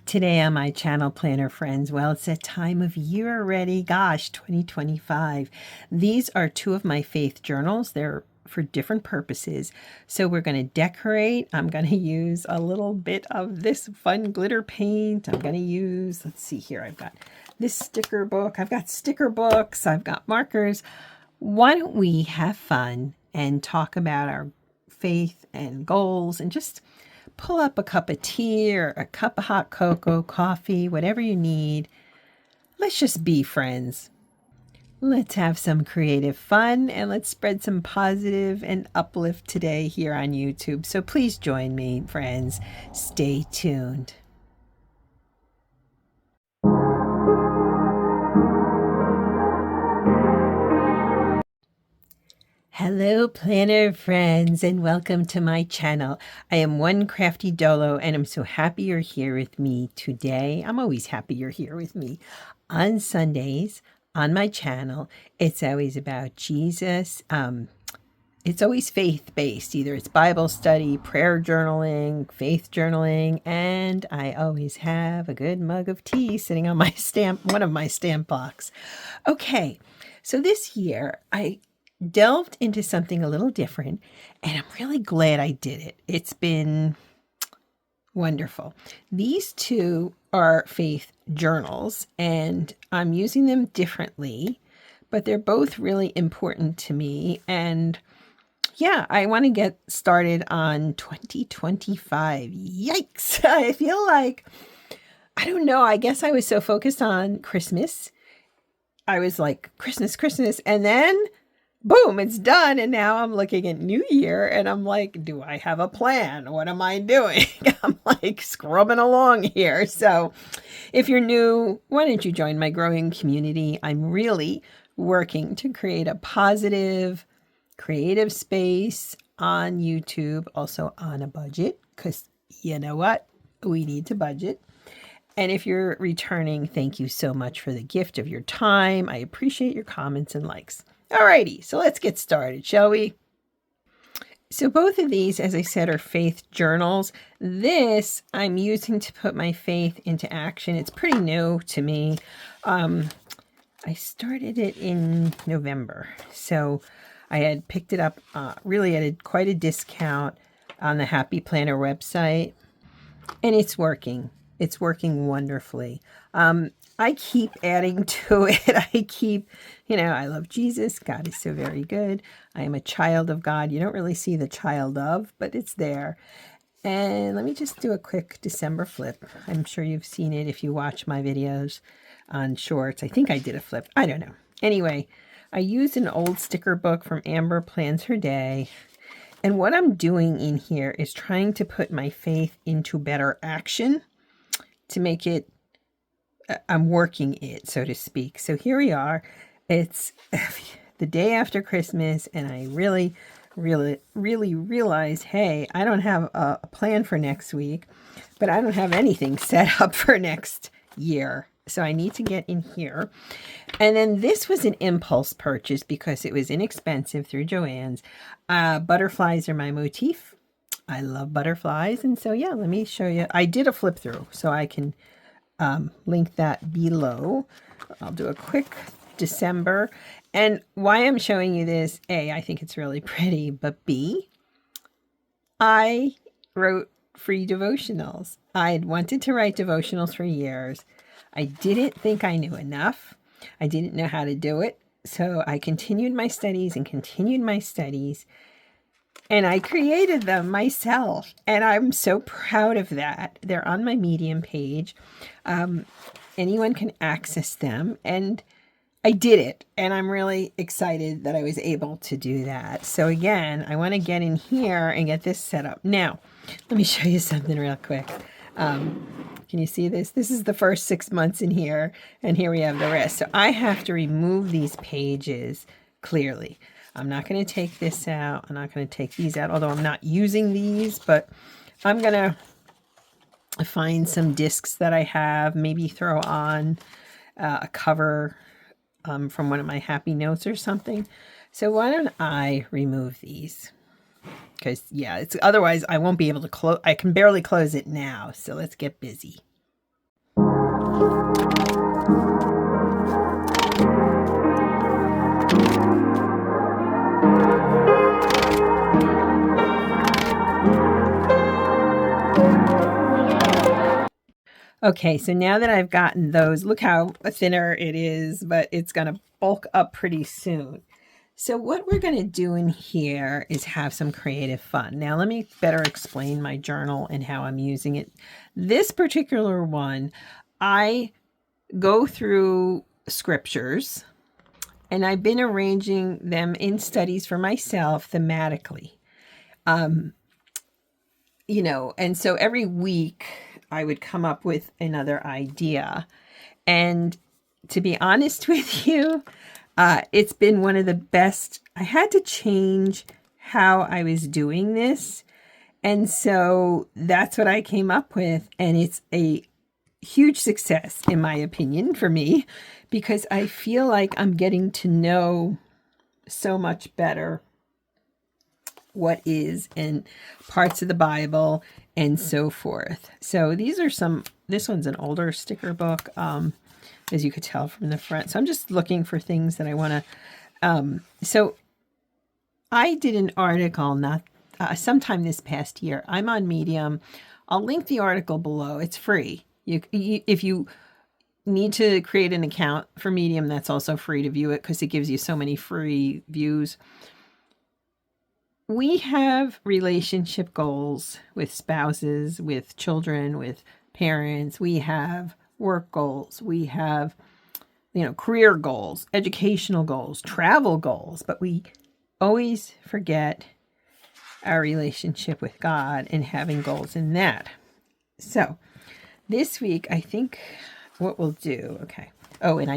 Today on my channel, Planner Friends, well, it's that time of year already. Gosh, 2025. These are two of my faith journals. They're for different purposes. So we're going to decorate. I'm going to use a little bit of this fun glitter paint. I'm going to use, let's see here, I've got this sticker book. I've got sticker books. I've got markers. Why don't we have fun and talk about our faith and goals and just pull up a cup of tea or a cup of hot cocoa, coffee, whatever you need. Let's just be friends. Let's have some creative fun and let's spread some positive and uplift today here on YouTube. So please join me, friends. Stay tuned. Hello, planner friends, and welcome to my channel. I am One Crafty Dolo, and I'm so happy you're here with me today. I'm always happy you're here with me. On Sundays, on my channel, it's always about Jesus. It's always faith-based. Either it's Bible study, prayer journaling, faith journaling, and I always have a good mug of tea sitting on my one of my stamp blocks. Okay, so this year, I delved into something a little different, and I'm really glad I did it. It's been wonderful. These two are faith journals, and I'm using them differently, but they're both really important to me. And yeah, I want to get started on 2025. Yikes! I feel like, I don't know, I guess I was so focused on Christmas. I was like, Christmas, and then boom, it's done. And now I'm looking at New Year and I'm like, do I have a plan? What am I doing? I'm like scrubbing along here. So if you're new, why don't you join my growing community? I'm really working to create a positive, creative space on YouTube, also on a budget, because you know what? We need to budget. And if you're returning, thank you so much for the gift of your time. I appreciate your comments and likes. Alrighty, so let's get started, shall we? So both of these, as I said, are faith journals. This I'm using to put my faith into action. It's pretty new to me. I started it in November, so I had picked it up really at quite a discount on the Happy Planner website, and it's working. It's working wonderfully. I keep adding to it. I love Jesus. God is so very good. I am a child of God. You don't really see the child of, but it's there. And let me just do a quick December flip. I'm sure you've seen it if you watch my videos on shorts. I think I did a flip. I don't know. Anyway, I used an old sticker book from Amber Plans Her Day. And what I'm doing in here is trying to put my faith into better action to make it, I'm working it, so to speak. So here we are. It's the day after Christmas, and I really realize, hey, I don't have a plan for next week, but I don't have anything set up for next year. So I need to get in here. And then this was an impulse purchase because it was inexpensive through Joann's. Butterflies are my motif. I love butterflies. And so, yeah, let me show you. I did a flip through, so I can link that below. I'll do a quick December. And why I'm showing you this, A, I think it's really pretty, but B, I wrote free devotionals. I'd wanted to write devotionals for years. I didn't think I knew enough. I didn't know how to do it. So I continued my studies. And I created them myself, and I'm so proud of that. They're on my Medium page. Anyone can access them, and I did it, and I'm really excited that I was able to do that. So again, I want to get in here and get this set up. Now, let me show you something real quick. Can you see this? This is the first 6 months in here, and here we have the rest. So I have to remove these pages clearly. I'm not going to take this out. I'm not going to take these out, although I'm not using these, but I'm going to find some discs that I have, maybe throw on a cover from one of my happy notes or something. So why don't I remove these? Because, yeah, otherwise I won't be able to close. I can barely close it now, so let's get busy. Okay, so now that I've gotten those, look how thinner it is, but it's going to bulk up pretty soon. So what we're going to do in here is have some creative fun. Now let me better explain my journal and how I'm using it. This particular one, I go through scriptures and I've been arranging them in studies for myself thematically. And so every week I would come up with another idea. And to be honest with you, it's been one of the best. I had to change how I was doing this. And so that's what I came up with. And it's a huge success, in my opinion, for me, because I feel like I'm getting to know so much better what is in parts of the Bible and so forth. So these are this one's an older sticker book, as you could tell from the front. So I'm just looking for things that I want to, so I did an article sometime this past year. I'm on Medium. I'll link the article below. It's free. If you need to create an account for Medium, that's also free to view it because it gives you so many free views. We have relationship goals with spouses, with children, with parents. We have work goals. We have, career goals, educational goals, travel goals, but we always forget our relationship with God and having goals in that. So this week, I think what we'll do, okay. Oh, and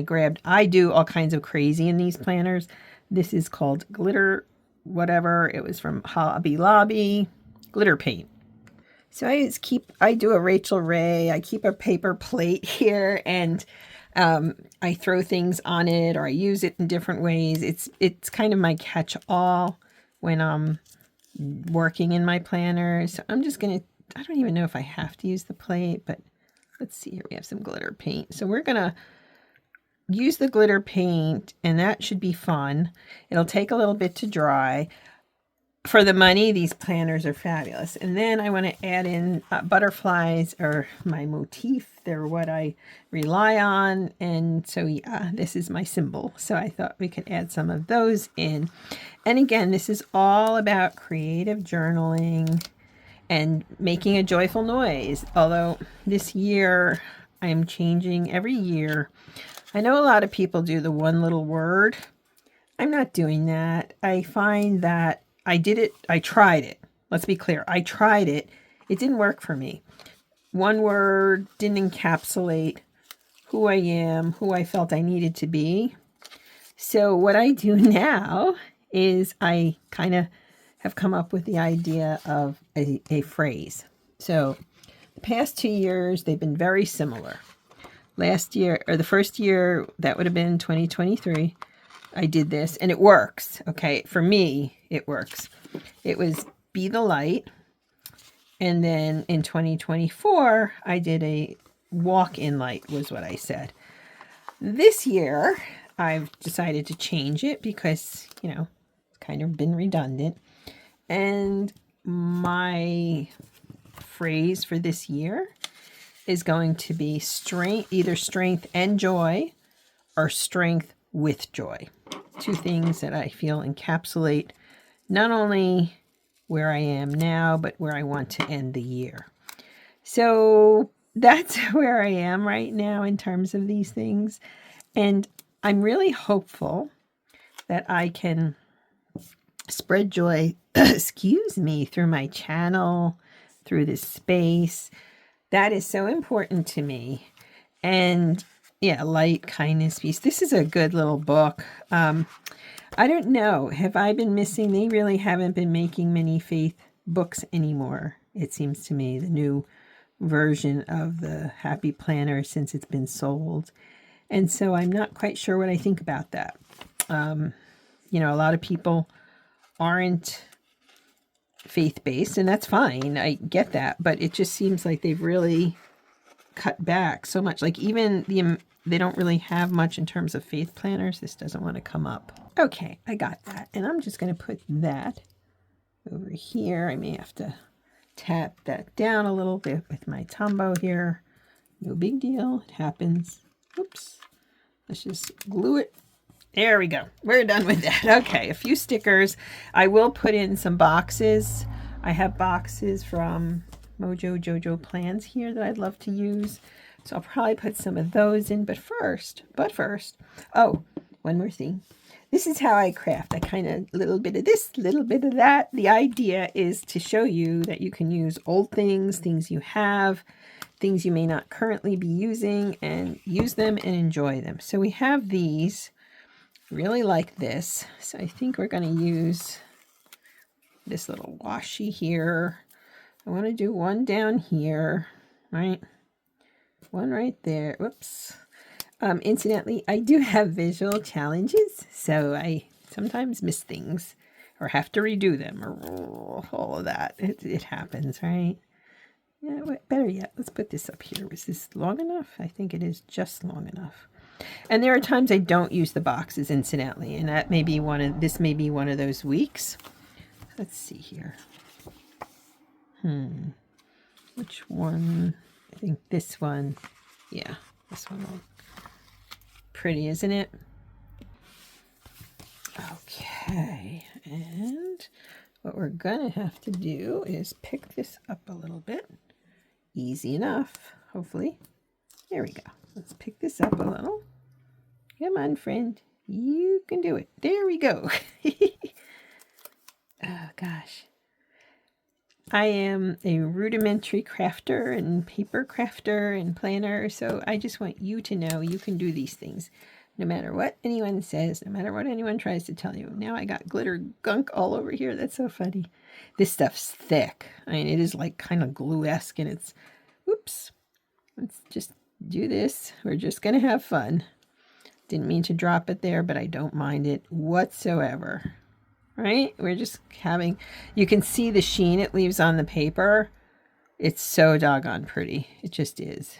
I do all kinds of crazy in these planners. This is called glitter whatever. It was from Hobby Lobby, glitter paint. So I do a Rachel Ray. I keep a paper plate here and I throw things on it or I use it in different ways. It's kind of my catch-all when I'm working in my planner. So I'm just going to, I don't even know if I have to use the plate, but let's see here. We have some glitter paint. So we're going to use the glitter paint and that should be fun. It'll take a little bit to dry. For the money, these planners are fabulous. And then I want to add in butterflies are my motif. They're what I rely on. And so yeah, this is my symbol. So I thought we could add some of those in. And again, this is all about creative journaling and making a joyful noise. Although this year I'm changing every year. I know a lot of people do the one little word. I'm not doing that. I find that I tried it. Let's be clear. I tried it. It didn't work for me. One word didn't encapsulate who I am, who I felt I needed to be. So what I do now is I kind of have come up with the idea of a phrase. So the past 2 years, they've been very similar. Last year, or the first year, that would have been 2023, I did this, and it works. Okay, for me, it works. It was be the light, and then in 2024, I did a walk in light, was what I said. This year, I've decided to change it because, it's kind of been redundant. And my phrase for this year is going to be strength, either strength and joy or strength with joy. Two things that I feel encapsulate not only where I am now, but where I want to end the year. So that's where I am right now in terms of these things. And I'm really hopeful that I can spread joy, through my channel, through this space. That is so important to me. And yeah, light, kindness, peace. This is a good little book. I don't know. Have I been missing? They really haven't been making many faith books anymore. It seems to me the new version of the Happy Planner since it's been sold. And so I'm not quite sure what I think about that. A lot of people aren't faith-based, and that's fine. I get that, but it just seems like they've really cut back so much. Like even they don't really have much in terms of faith planners. This doesn't want to come up. Okay, I got that. And I'm just going to put that over here. I may have to tap that down a little bit with my Tombow here. No big deal. It happens. Oops. Let's just glue it. There we go. We're done with that. Okay, a few stickers. I will put in some boxes. I have boxes from Mojo Jojo Plans here that I'd love to use. So I'll probably put some of those in. But first, oh, one more thing. This is how I craft. I kind of, little bit of this, little bit of that. The idea is to show you that you can use old things, things you have, things you may not currently be using, and use them and enjoy them. So we have these. Really like this. So I think we're going to use this little washi here. I want to do one down here, right? One right there. Whoops. Incidentally, I do have visual challenges, so I sometimes miss things or have to redo them or all of that. It happens, right? Yeah, better yet, let's put this up here. Was this long enough? I think it is just long enough. And there are times I don't use the boxes, incidentally, and that may be this may be one of those weeks. Let's see here. Which one? I think this one. Yeah, this one. Pretty, isn't it? Okay, and what we're gonna have to do is pick this up a little bit. Easy enough, hopefully. There we go. Let's pick this up a little. Come on, friend. You can do it. There we go. Oh, gosh. I am a rudimentary crafter and paper crafter and planner, so I just want you to know you can do these things. No matter what anyone says, no matter what anyone tries to tell you. Now I got glitter gunk all over here. That's so funny. This stuff's thick. I mean, it is like kind of glue-esque, and it's, whoops. Let's just do this. We're just going to have fun. Didn't mean to drop it there, but I don't mind it whatsoever. Right? We're just having, you can see the sheen it leaves on the paper. It's so doggone pretty. It just is.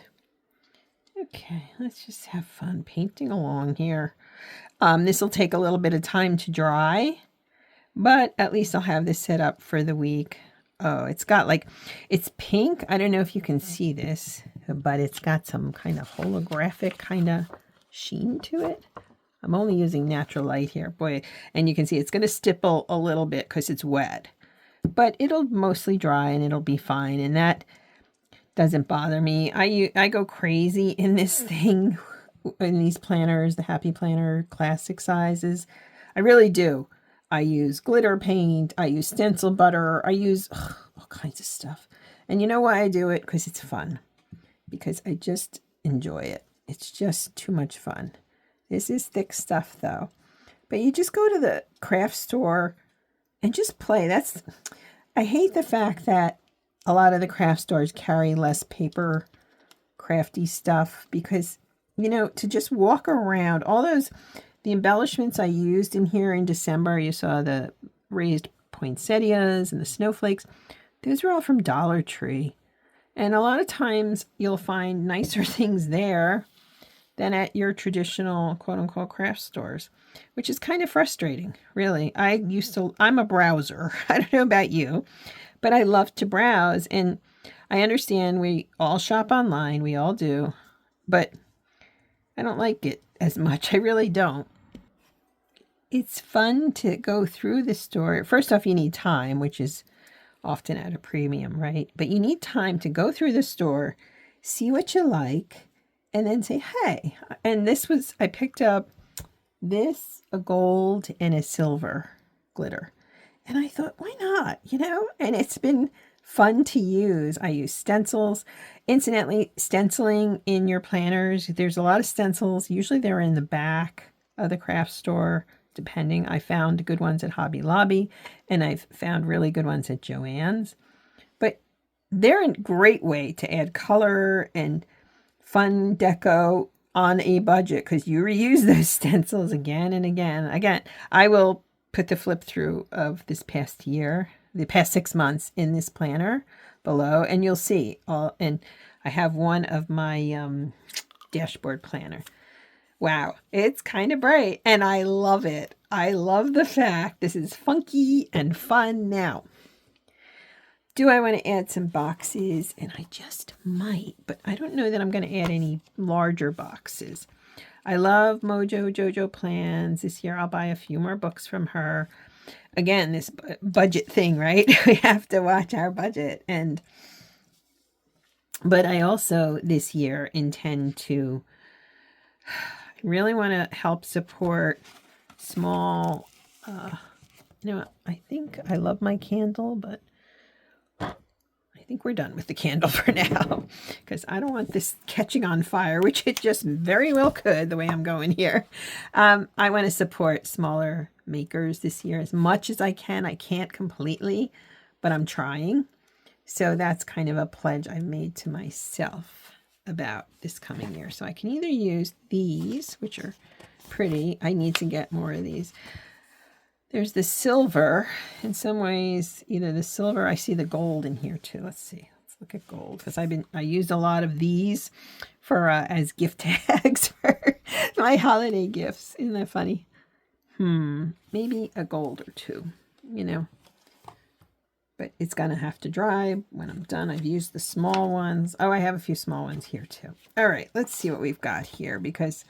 Okay, let's just have fun painting along here. This will take a little bit of time to dry, but at least I'll have this set up for the week. Oh, it's got like, it's pink. I don't know if you can see this, but it's got some kind of holographic kind of sheen to it. I'm only using natural light here, boy, and you can see it's going to stipple a little bit because it's wet, but it'll mostly dry and it'll be fine, and that doesn't bother me. I go crazy in this thing, in these planners, the Happy Planner classic sizes. I really do. I use glitter paint, I use stencil butter, I use all kinds of stuff. And you know why I do it? Because it's fun. Because I just enjoy it. It's just too much fun. This is thick stuff, though. But you just go to the craft store and just play. I hate the fact that a lot of the craft stores carry less paper crafty stuff because, you know, to just walk around, the embellishments I used in here in December, you saw the raised poinsettias and the snowflakes. Those are all from Dollar Tree. And a lot of times you'll find nicer things there than at your traditional quote-unquote craft stores, which is kind of frustrating, really. I'm a browser. I don't know about you, but I love to browse, and I understand we all shop online, we all do, but I don't like it as much. I really don't. It's fun to go through the store. First off, you need time, which is often at a premium, right? But you need time to go through the store, see what you like, and then say, hey. And I picked up this, a gold and a silver glitter. And I thought, why not? You know, and it's been fun to use. I use stencils. Incidentally, stenciling in your planners, there's a lot of stencils. Usually they're in the back of the craft store, depending. I found good ones at Hobby Lobby, and I've found really good ones at Joann's. But they're a great way to add color and fun deco on a budget because you reuse those stencils again and again. Again, I will put the flip through of this past year, the past 6 months in this planner below, and you'll see. And I have one of my dashboard planner. Wow, it's kind of bright, and I love it. I love the fact this is funky and fun now. Do I want to add some boxes? And I just might, but I don't know that I'm going to add any larger boxes. I love Jojo Plans. This year I'll buy a few more books from her. Again, this budget thing, right? We have to watch our budget. But I also this year intend to really want to help support small, I think I love my candle, but I think we're done with the candle for now because I don't want this catching on fire, which it just very well could the way I'm going here. I want to support smaller makers this year as much as I can. I can't completely, but I'm trying. So that's kind of a pledge I've made to myself about this coming year. So I can either use these, which are pretty. I need to get more of these. There's the silver. In some ways, either the silver, I see the gold in here too. Let's see. Let's look at gold because I used a lot of these for as gift tags for my holiday gifts. Isn't that funny? Maybe a gold or two, But it's going to have to dry when I'm done. I've used the small ones. Oh, I have a few small ones here too. All right, let's see what we've got here because,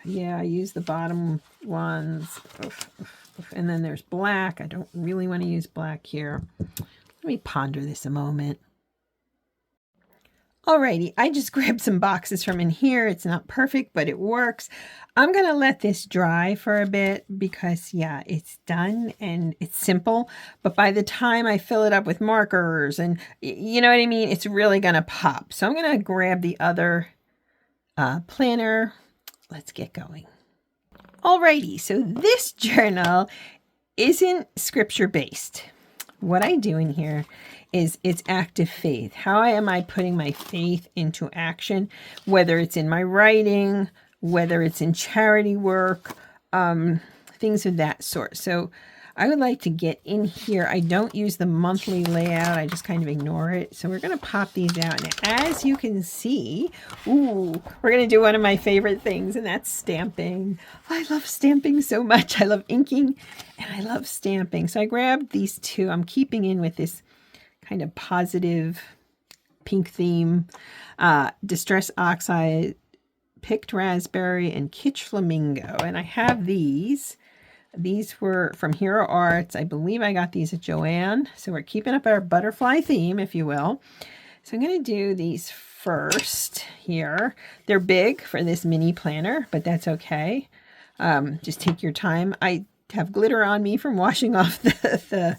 yeah, I use the bottom ones. And then there's black. I don't really want to use black here. Let me ponder this a moment. Alrighty, I just grabbed some boxes from in here. It's not perfect, but it works. I'm going to let this dry for a bit because, yeah, it's done and it's simple. But by the time I fill it up with markers and, you know what I mean, it's really going to pop. So I'm going to grab the other planner. Let's get going. Alrighty, so this journal isn't scripture-based. What I do in here is it's active faith. How am I putting my faith into action, whether it's in my writing, whether it's in charity work, things of that sort. So I would like to get in here. I don't use the monthly layout. I just kind of ignore it. So we're going to pop these out. And as you can see, we're going to do one of my favorite things, and that's stamping. I love stamping so much. I love inking and I love stamping. So I grabbed these two. I'm keeping in with this kind of positive pink theme, Distress Oxide, Picked Raspberry, and Kitsch Flamingo. And I have these. These were from Hero Arts. I believe I got these at Joann. So we're keeping up our butterfly theme, if you will. So I'm going to do these first here. They're big for this mini planner, but that's okay. Just take your time. I have glitter on me from washing off the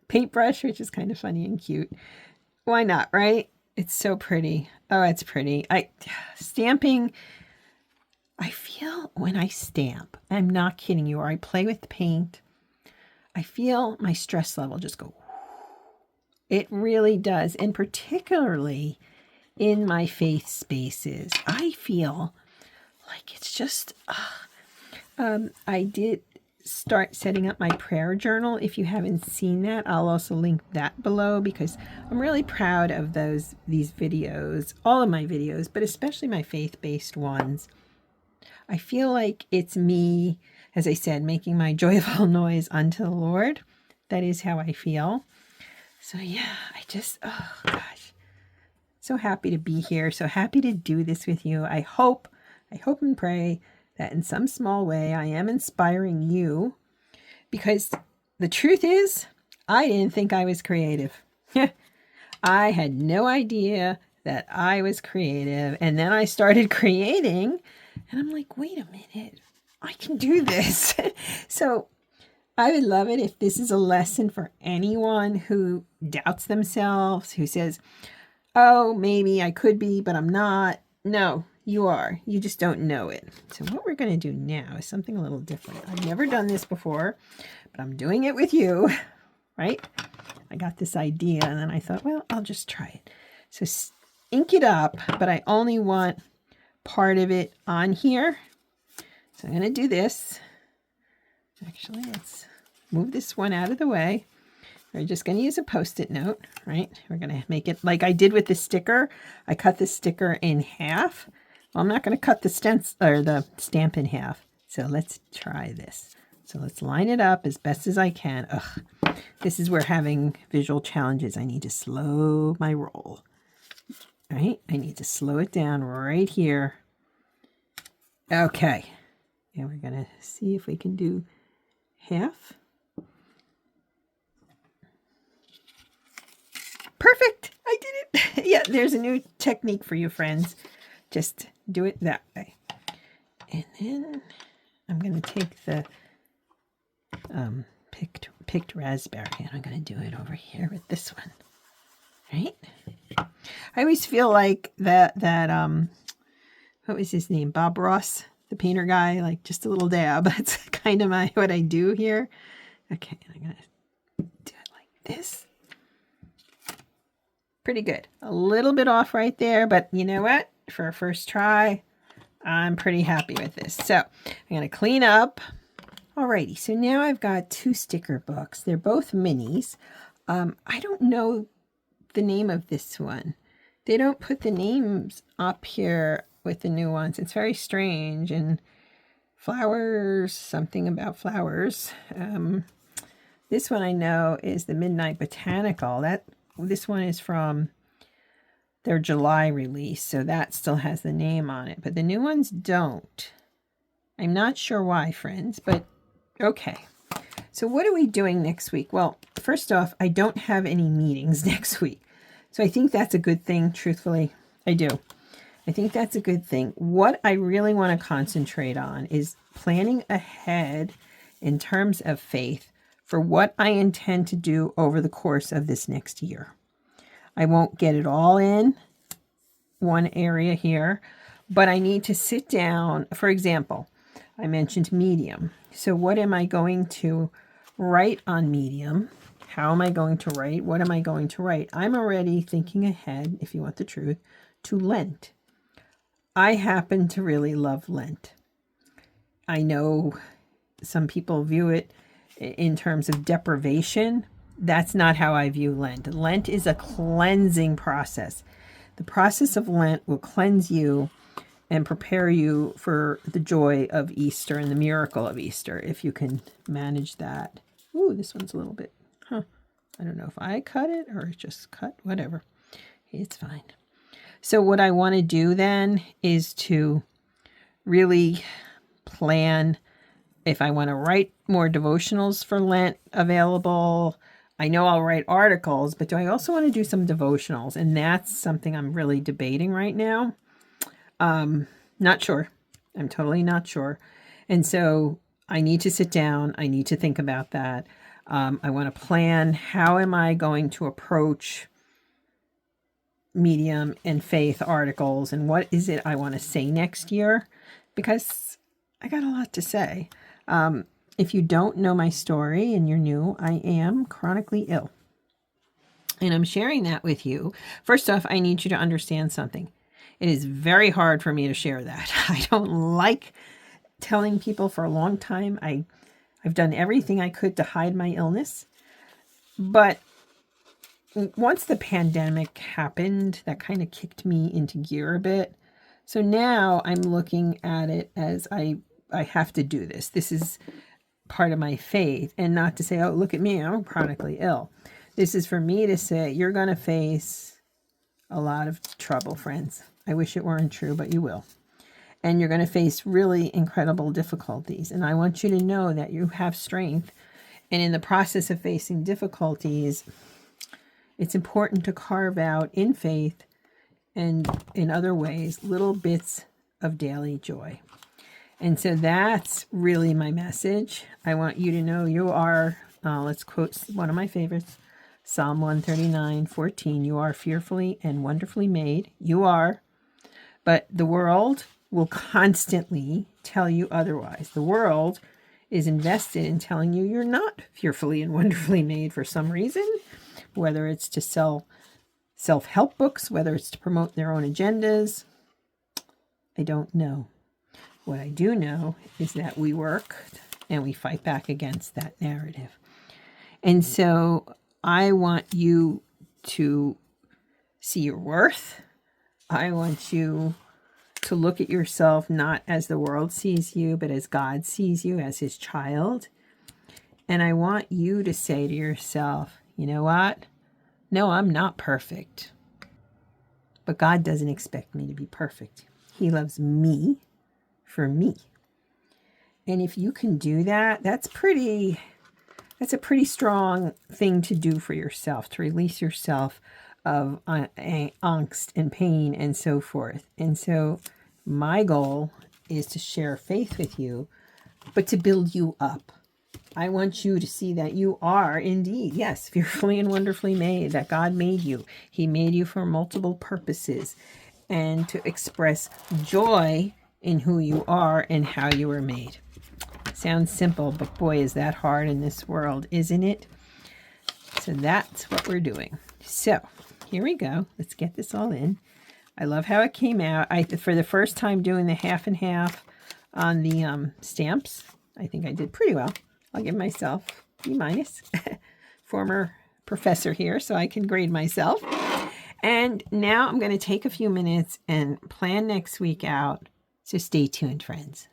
paintbrush, which is kind of funny and cute. Why not, right? It's so pretty. Oh, it's pretty. Stamping, I feel when I stamp, I'm not kidding you, or I play with paint, I feel my stress level just go. It really does. And particularly in my faith spaces, I feel like it's just, I did start setting up my prayer journal. If you haven't seen that, I'll also link that below because I'm really proud of these videos, all of my videos, but especially my faith-based ones. I feel like it's me, as I said, making my joyful noise unto the Lord. That is how I feel. So yeah, oh gosh, so happy to be here. So happy to do this with you. I hope and pray that in some small way I am inspiring you, because the truth is, I didn't think I was creative. I had no idea that I was creative. And then I started creating and I'm like, wait a minute, I can do this. So I would love it if this is a lesson for anyone who doubts themselves, who says, oh, maybe I could be, but I'm not. No, you are. You just don't know it. So what we're going to do now is something a little different. I've never done this before, but I'm doing it with you, right? I got this idea and then I thought, well, I'll just try it. So ink it up, but I only want part of it on here. So I'm going to do this. Actually, let's move this one out of the way. We're just going to use a Post-it note, right? We're going to make it like I did with the sticker. I cut the sticker in half. Well, I'm not going to cut the stamp in half. So let's try this. So let's line it up as best as I can. Ugh, this is where having visual challenges, I need to slow my roll. All right, I need to slow it down right here. Okay, and we're going to see if we can do half. Perfect, I did it. Yeah, there's a new technique for you, friends. Just do it that way. And then I'm going to take the picked raspberry, and I'm going to do it over here with this one. Right? I always feel like that what was his name? Bob Ross, the painter guy, like just a little dab. That's kind of what I do here. Okay, I'm going to do it like this. Pretty good. A little bit off right there, but you know what? For a first try, I'm pretty happy with this. So I'm going to clean up. Alrighty, so now I've got 2 sticker books. They're both minis. I don't know the name of this one. They don't put the names up here with the new ones. It's very strange. And flowers, something about flowers. This one I know is the Midnight Botanical. This one is from their July release, so that still has the name on it. But the new ones don't. I'm not sure why, friends, but okay. So what are we doing next week? Well, first off, I don't have any meetings next week. So I think that's a good thing, truthfully. I do. I think that's a good thing. What I really want to concentrate on is planning ahead in terms of faith for what I intend to do over the course of this next year. I won't get it all in one area here, but I need to sit down. For example, I mentioned Medium. So what am I going to write on Medium? How am I going to write? What am I going to write? I'm already thinking ahead, if you want the truth, to Lent. I happen to really love Lent. I know some people view it in terms of deprivation. That's not how I view Lent. Lent is a cleansing process. The process of Lent will cleanse you and prepare you for the joy of Easter and the miracle of Easter, if you can manage that. Ooh, this one's a little bit, I don't know if I cut it or it just cut, whatever. It's fine. So what I want to do then is to really plan if I want to write more devotionals for Lent available. I know I'll write articles, but do I also want to do some devotionals? And that's something I'm really debating right now. Not sure. I'm totally not sure. And so I need to sit down. I need to think about that. I want to plan, how am I going to approach Medium and Faith articles, and what is it I want to say next year? Because I got a lot to say. If you don't know my story and you're new, I am chronically ill. And I'm sharing that with you. First off, I need you to understand something. It is very hard for me to share that. I don't like telling people for a long time. I've done everything I could to hide my illness. But once the pandemic happened, that kind of kicked me into gear a bit. So now I'm looking at it as I have to do this. This is part of my faith, and not to say, oh, look at me, I'm chronically ill. This is for me to say, you're going to face a lot of trouble, friends. I wish it weren't true, but you will. And you're going to face really incredible difficulties. And I want you to know that you have strength. And in the process of facing difficulties, it's important to carve out in faith and in other ways little bits of daily joy. And so that's really my message. I want you to know you are, let's quote one of my favorites, Psalm 139:14. You are fearfully and wonderfully made. You are. But the world will constantly tell you otherwise. The world is invested in telling you you're not fearfully and wonderfully made for some reason, whether it's to sell self-help books, whether it's to promote their own agendas. I don't know. What I do know is that we work and we fight back against that narrative. And so I want you to see your worth. I want you to to look at yourself not as the world sees you, but as God sees you, as his child. And I want you to say to yourself, you know what? No, I'm not perfect. But God doesn't expect me to be perfect. He loves me for me. And if you can do that, that's a pretty strong thing to do for yourself, to release yourself of angst and pain and so forth. And so my goal is to share faith with you, but to build you up. I want you to see that you are indeed, yes, fearfully and wonderfully made, that God made you. He made you for multiple purposes, and to express joy in who you are and how you were made. Sounds simple, but boy, is that hard in this world, isn't it? So that's what we're doing. So here we go. Let's get this all in. I love how it came out. For the first time doing the half and half on the stamps, I think I did pretty well. I'll give myself B-. Former professor here, so I can grade myself. And now I'm going to take a few minutes and plan next week out. So stay tuned, friends.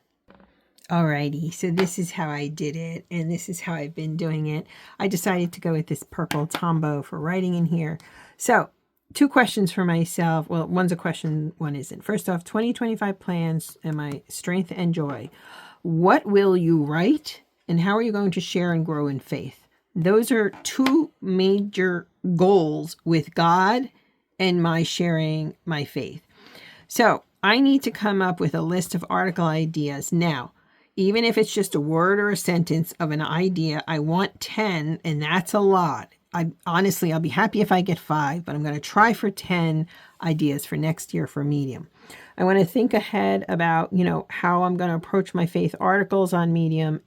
Alrighty, so this is how I did it, and this is how I've been doing it. I decided to go with this purple Tombow for writing in here. So, 2 questions for myself. Well, one's a question, one isn't. First off, 2025 plans and my strength and joy. What will you write, and how are you going to share and grow in faith? Those are 2 major goals with God and my sharing my faith. So, I need to come up with a list of article ideas now. Even if it's just a word or a sentence of an idea, I want 10, and that's a lot. Honestly, I'll be happy if I get 5, but I'm going to try for 10 ideas for next year for Medium. I want to think ahead about, how I'm going to approach my faith articles on Medium,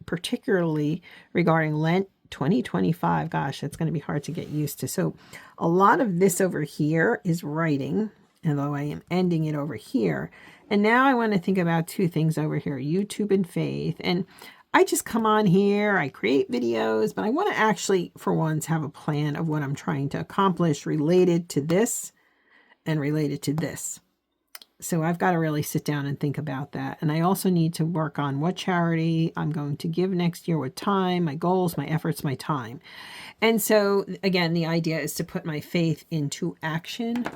particularly regarding Lent 2025. Gosh, that's going to be hard to get used to. So a lot of this over here is writing, although I am ending it over here. And now I want to think about 2 things over here, YouTube and faith. And I just come on here, I create videos, but I want to actually, for once, have a plan of what I'm trying to accomplish related to this and related to this. So I've got to really sit down and think about that. And I also need to work on what charity I'm going to give next year, what time, my goals, my efforts, my time. And so, again, the idea is to put my faith into action.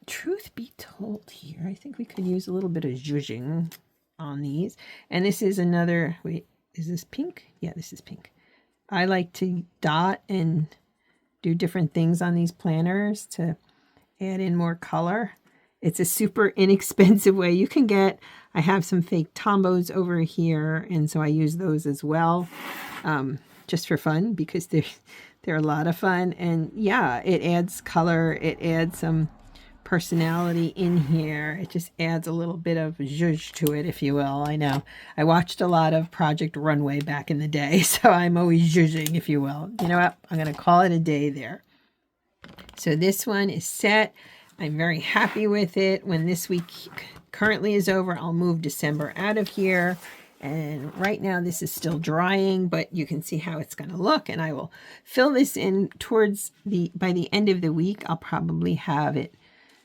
Truth be told here, I think we could use a little bit of zhuzhing on these. And this is another, wait, is this pink? Yeah, this is pink. I like to dot and do different things on these planners to add in more color. It's a super inexpensive way. You can get, I have some fake Tombows over here, and so I use those as well, just for fun, because they're a lot of fun. And yeah, it adds color, it adds some personality in here. It just adds a little bit of zhuzh to it, if you will. I know I watched a lot of Project Runway back in the day, so I'm always zhuzhing, if you will. You know what? I'm going to call it a day there. So this one is set. I'm very happy with it. When this week currently is over, I'll move December out of here. And right now this is still drying, but you can see how it's going to look. And I will fill this in by the end of the week. I'll probably have it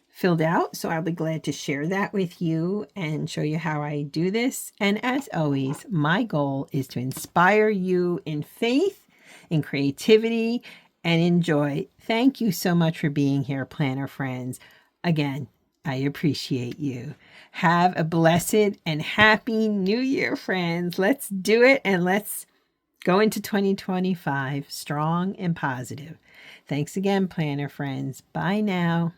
filled out, so I'll be glad to share that with you and show you how I do this. And as always, my goal is to inspire you in faith, in creativity, and in joy. Thank you so much for being here, planner friends. Again, I appreciate you. Have a blessed and happy New Year, friends. Let's do it, and let's go into 2025 strong and positive. Thanks again, planner friends. Bye now.